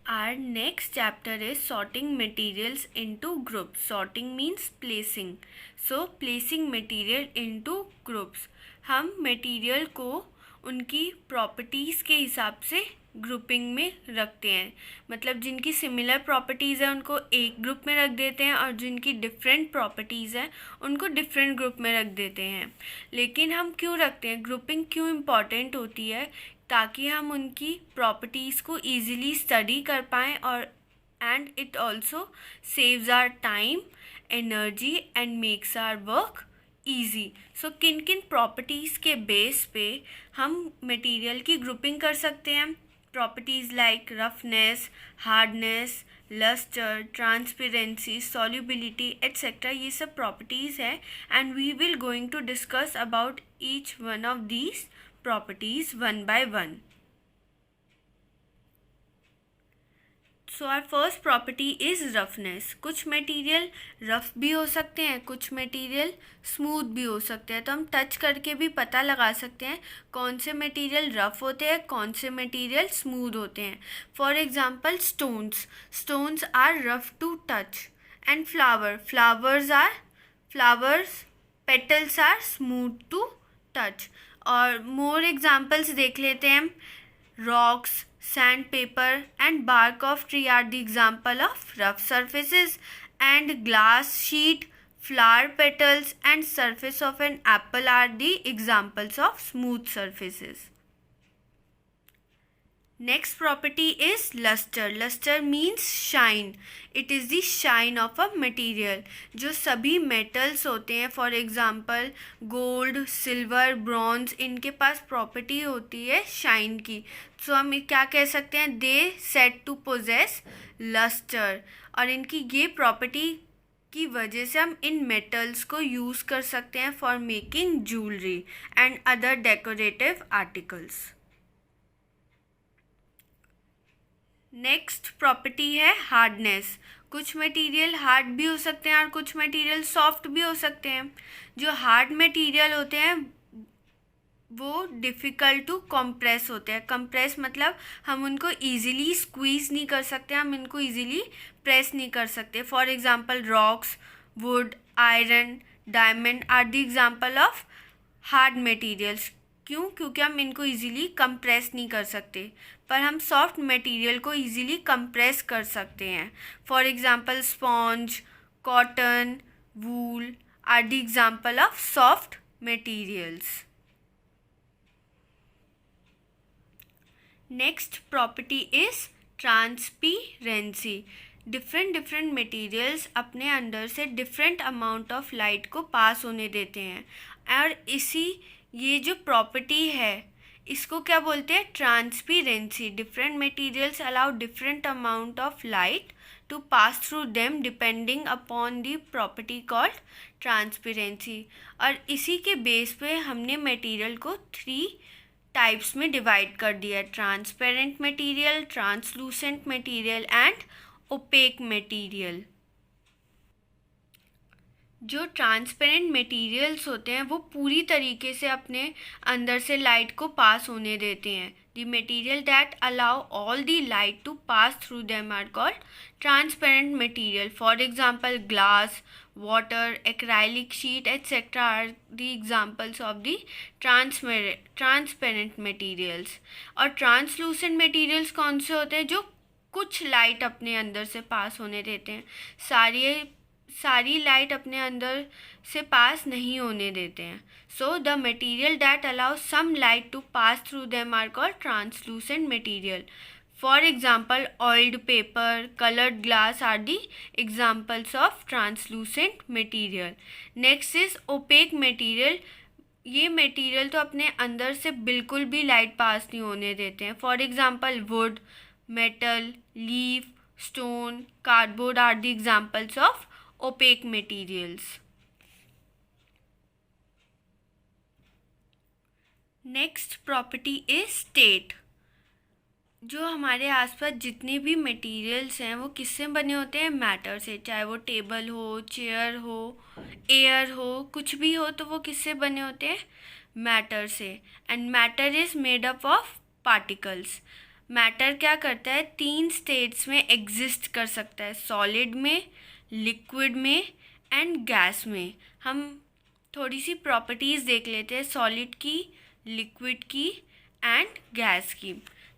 Our next chapter is sorting materials into groups. Sorting means placing. So placing material into groups. हम material को उनकी properties के हिसाब से ग्रुपिंग में रखते हैं, मतलब जिनकी सिमिलर प्रॉपर्टीज़ है उनको एक ग्रुप में रख देते हैं और जिनकी डिफरेंट प्रॉपर्टीज़ है उनको डिफरेंट ग्रुप में रख देते हैं। लेकिन हम क्यों रखते हैं, ग्रुपिंग क्यों इम्पॉर्टेंट होती है, ताकि हम उनकी प्रॉपर्टीज़ को ईज़िली स्टडी कर पाएँ और and it also saves our time, energy and makes our work easy. So किन किन प्रॉपर्टीज़ के बेस पे हम मटेरियल की ग्रुपिंग कर सकते हैं। Properties like roughness, hardness, lustre, transparency, solubility etcetera, ये सब प्रॉपर्टीज़ है and we will going to discuss about each one of these properties one by one. So our first property is roughness. कुछ material rough भी हो सकते हैं, कुछ material smooth भी हो सकते हैं, तो हम टच करके भी पता लगा सकते हैं कौन से मटेरियल रफ होते हैं, कौन से मटेरियल स्मूथ होते हैं। For example stones are rough to touch and flowers petals are smooth to touch. और मोर एग्जाम्पल्स देख लेते हैं। Rocks, sandpaper and bark of tree are the example of rough surfaces and glass sheet, flower petals and surface of an apple are the examples of smooth surfaces. Next property is luster. Luster means shine. It is the shine of a material. जो सभी metals होते हैं, for example gold, silver, bronze, इनके पास property होती है shine की। तो हम क्या कह सकते हैं, they said to possess luster। और इनकी ये property की वजह से हम इन metals को use कर सकते हैं for making jewelry and other decorative articles. Next property है हार्डनेस। कुछ मटेरियल हार्ड भी हो सकते हैं और कुछ मटेरियल सॉफ्ट भी हो सकते हैं। जो हार्ड मटेरियल होते हैं वो डिफ़िकल्ट टू कंप्रेस होते हैं। कंप्रेस मतलब हम उनको इजीली स्क्वीज़ नहीं कर सकते, हम इनको इजीली प्रेस नहीं कर सकते। For example rocks, wood, iron, diamond are the example of hard materials. क्यों? क्योंकि हम इनको इजीली कंप्रेस नहीं कर सकते, पर हम सॉफ्ट मटेरियल को इजीली कंप्रेस कर सकते हैं। For example sponge, cotton, wool are the example of soft materials. Next property is transparency. Different materials अपने अंदर से डिफरेंट अमाउंट ऑफ लाइट को पास होने देते हैं और ये जो प्रॉपर्टी है इसको क्या बोलते हैं, transparency. Different materials allow different amount of light to pass through them depending upon the property called transparency. और इसी के बेस पे हमने मटेरियल को 3 टाइप्स में डिवाइड कर दिया है, transparent material, translucent material and opaque material. जो ट्रांसपेरेंट मटेरियल्स होते हैं वो पूरी तरीके से अपने अंदर से लाइट को पास होने देते हैं। The material that allow all the light to pass through them are called transparent material. For example glass, water, acrylic sheet etcetera are the examples of the transparent materials. और ट्रांसलूसेंट मटेरियल्स कौन से होते हैं, जो कुछ light अपने अंदर से पास होने देते हैं, सारी लाइट अपने अंदर से पास नहीं होने देते हैं। So the material that allow some light to pass through them are called translucent material. For example oiled paper, coloured glass are the examples of translucent material. Next is opaque material. ये material तो अपने अंदर से बिल्कुल भी light pass नहीं होने देते हैं। For example wood, metal, leaf, stone, cardboard are the examples of opaque materials. Next property is state. जो हमारे आसपास जितने भी मटेरियल्स हैं वो किससे बने होते हैं, मैटर से। चाहे वो टेबल हो, चेयर हो, एयर हो, कुछ भी हो, तो वो किससे बने होते हैं, मैटर से। And matter is made up of particles. Matter क्या करता है, 3 स्टेट्स में एग्जिस्ट कर सकता है, सॉलिड में, लिक्विड में एंड गैस में। हम थोड़ी सी प्रॉपर्टीज़ देख लेते हैं सॉलिड की, लिक्विड की एंड गैस की।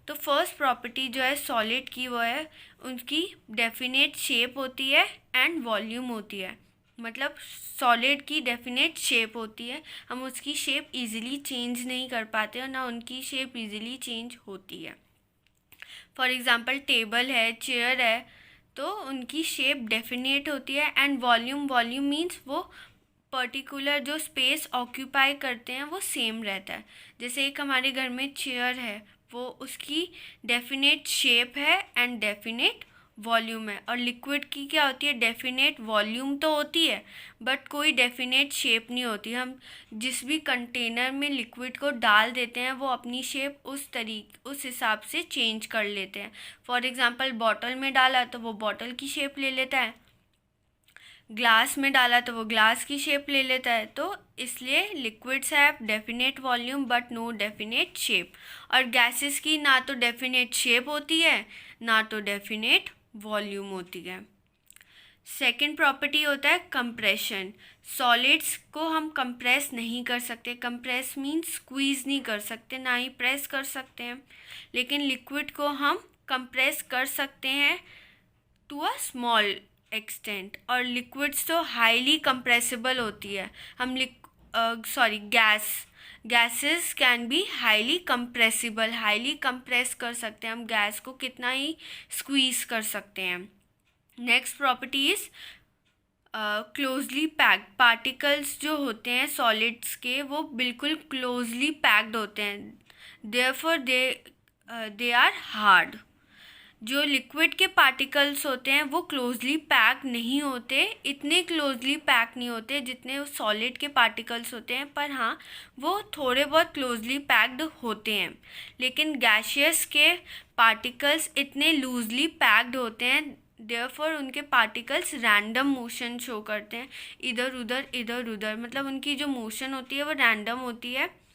तो फर्स्ट प्रॉपर्टी जो है सॉलिड की वो है उनकी डेफिनेट शेप होती है एंड वॉल्यूम होती है। मतलब सॉलिड की डेफिनेट शेप होती है, हम उसकी शेप इजीली चेंज नहीं कर पाते और ना उनकी शेप इजीली चेंज होती है। फॉर एग्ज़ाम्पल टेबल है, चेयर है, तो उनकी शेप डेफिनेट होती है। एंड वॉल्यूम मीन्स वो पर्टिकुलर जो स्पेस ऑक्यूपाई करते हैं वो सेम रहता है। जैसे एक हमारे घर में चेयर है, वो उसकी डेफिनेट शेप है एंड डेफिनेट वॉल्यूम है। और लिक्विड की क्या होती है, डेफिनेट वॉल्यूम तो होती है बट कोई डेफिनेट शेप नहीं होती। हम जिस भी कंटेनर में लिक्विड को डाल देते हैं वो अपनी शेप उस हिसाब से चेंज कर लेते हैं। फॉर एग्ज़ाम्पल बॉटल में डाला तो वो बॉटल की शेप ले लेता है, ग्लास में डाला तो वो ग्लास की शेप ले लेता है। तो इसलिए liquids have definite volume but no definite shape. और गैसेस की ना तो डेफिनेट शेप होती है ना तो डेफिनेट वॉल्यूम होती है। सेकेंड प्रॉपर्टी होता है कंप्रेशन। सॉलिड्स को हम कंप्रेस नहीं कर सकते, कंप्रेस मीन्स स्क्वीज़ नहीं कर सकते, ना ही प्रेस कर सकते हैं। लेकिन लिक्विड को हम कंप्रेस कर सकते हैं टू अ स्मॉल एक्सटेंट। और लिक्विड्स तो हाईली कंप्रेसिबल होती है। हम gases can be highly compressible, highly compress कर सकते हैं हम गैस को, कितना ही स्क्वीज़ कर सकते हैं। Next property is closely packed. Particles जो होते हैं सॉलिड्स के वो बिल्कुल क्लोजली पैक्ड होते हैं, देयरफॉर दे आर हार्ड। जो लिक्विड के पार्टिकल्स होते हैं वो क्लोजली पैक नहीं होते, इतने क्लोजली पैक नहीं होते जितने सॉलिड के पार्टिकल्स होते हैं, पर हाँ वो थोड़े बहुत क्लोजली पैक्ड होते हैं। लेकिन गैशियस के पार्टिकल्स इतने लूजली पैक्ड होते हैं, देयरफॉर उनके पार्टिकल्स रैंडम मोशन शो करते हैं, इधर उधर, मतलब उनकी जो मोशन होती है वो रैंडम होती है।